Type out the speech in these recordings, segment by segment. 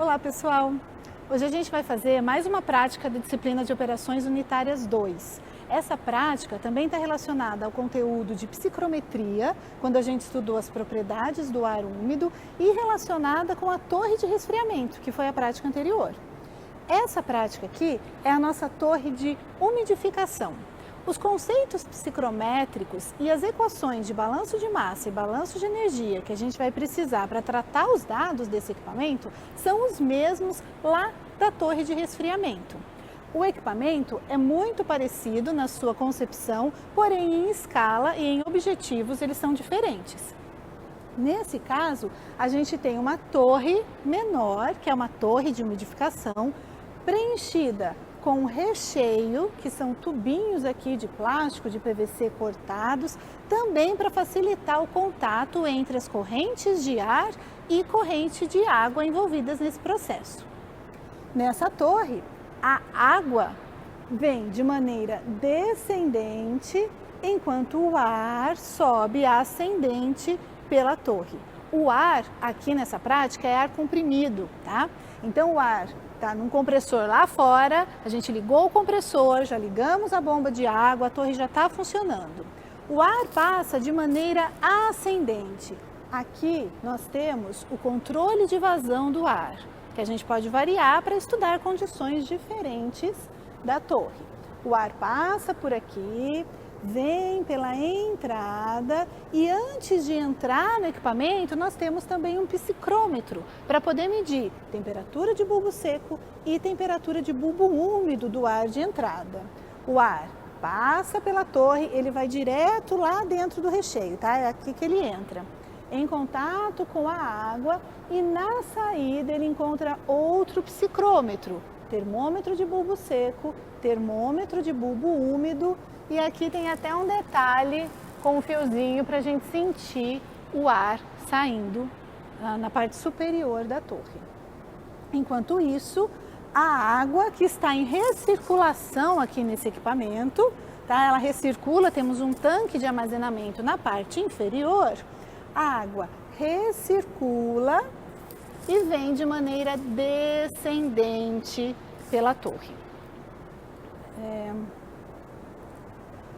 Olá pessoal! Hoje a gente vai fazer mais uma prática da disciplina de Operações Unitárias 2. Essa prática também está relacionada ao conteúdo de psicrometria, quando a gente estudou as propriedades do ar úmido, e relacionada com a torre de resfriamento, que foi a prática anterior. Essa prática aqui é a nossa torre de umidificação. Os conceitos psicrométricos e as equações de balanço de massa e balanço de energia que a gente vai precisar para tratar os dados desse equipamento são os mesmos lá da torre de resfriamento. O equipamento é muito parecido na sua concepção, porém em escala e em objetivos eles são diferentes. Nesse caso, a gente tem uma torre menor, que é uma torre de umidificação, preenchida com recheio, que são tubinhos aqui de plástico, de PVC cortados, também para facilitar o contato entre as correntes de ar e corrente de água envolvidas nesse processo. Nessa torre, a água vem de maneira descendente, enquanto o ar sobe ascendente pela torre. O ar aqui nessa prática é ar comprimido, tá? Então o ar está num compressor lá fora, a gente ligou o compressor, já ligamos a bomba de água, a torre já está funcionando. O ar passa de maneira ascendente. Aqui nós temos o controle de vazão do ar, que a gente pode variar para estudar condições diferentes da torre. O ar passa por aqui, vem pela entrada e antes de entrar no equipamento nós temos também um psicrômetro para poder medir temperatura de bulbo seco e temperatura de bulbo úmido do ar de entrada. O ar passa pela torre, ele vai direto lá dentro do recheio, tá? É aqui que ele entra, em contato com a água, e na saída ele encontra outro psicrômetro, termômetro de bulbo seco, termômetro de bulbo úmido. E aqui tem até um detalhe com um fiozinho para a gente sentir o ar saindo na parte superior da torre. Enquanto isso, a água que está em recirculação aqui nesse equipamento, tá? Ela recircula, temos um tanque de armazenamento na parte inferior, a água recircula e vem de maneira descendente pela torre.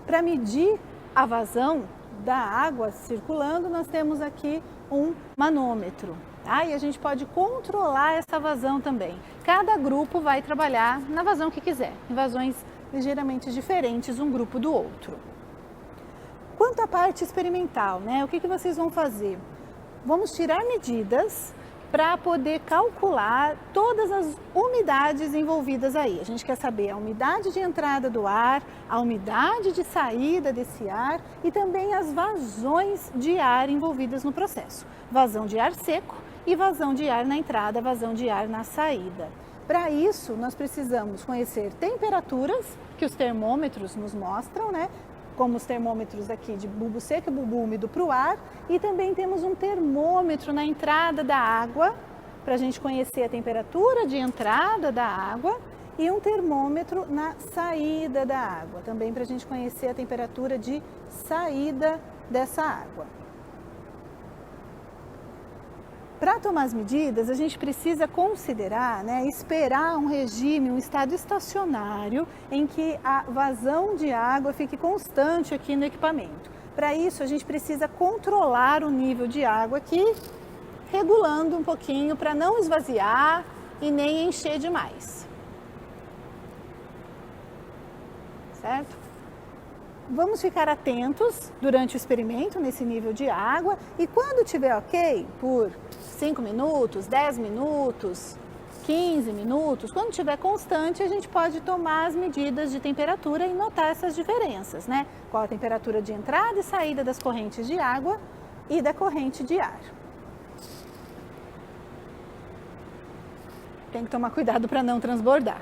Para medir a vazão da água circulando, nós temos aqui um manômetro, tá? E a gente pode controlar essa vazão também. Cada grupo vai trabalhar na vazão que quiser, em vazões ligeiramente diferentes um grupo do outro. Quanto à parte experimental, né? O que vocês vão fazer? Vamos tirar medidas para poder calcular todas as umidades envolvidas aí. A gente quer saber a umidade de entrada do ar, a umidade de saída desse ar e também as vazões de ar envolvidas no processo. Vazão de ar seco e vazão de ar na entrada, vazão de ar na saída. Para isso, nós precisamos conhecer temperaturas que os termômetros nos mostram, né? Como os termômetros aqui de bulbo seco e bulbo úmido para o ar, e também temos um termômetro na entrada da água, para a gente conhecer a temperatura de entrada da água, e um termômetro na saída da água, também para a gente conhecer a temperatura de saída dessa água. Para tomar as medidas, a gente precisa considerar, né, esperar um regime, um estado estacionário, em que a vazão de água fique constante aqui no equipamento. Para isso, a gente precisa controlar o nível de água aqui, regulando um pouquinho para não esvaziar e nem encher demais. Certo? Vamos ficar atentos durante o experimento nesse nível de água e quando tiver ok, por 5 minutos, 10 minutos, 15 minutos, quando tiver constante, a gente pode tomar as medidas de temperatura e notar essas diferenças, né? Qual a temperatura de entrada e saída das correntes de água e da corrente de ar. Tem que tomar cuidado para não transbordar.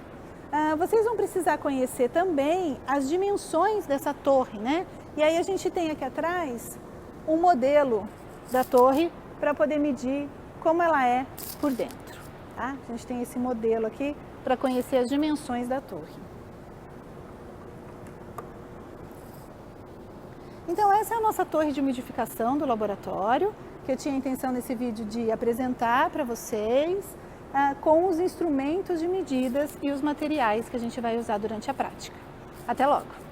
Vocês vão precisar conhecer também as dimensões dessa torre, né? E aí a gente tem aqui atrás um modelo da torre para poder medir como ela é por dentro, tá? A gente tem esse modelo aqui para conhecer as dimensões da torre. Então essa é a nossa torre de umidificação do laboratório, que eu tinha a intenção nesse vídeo de apresentar para vocês. com os instrumentos de medidas e os materiais que a gente vai usar durante a prática. Até logo!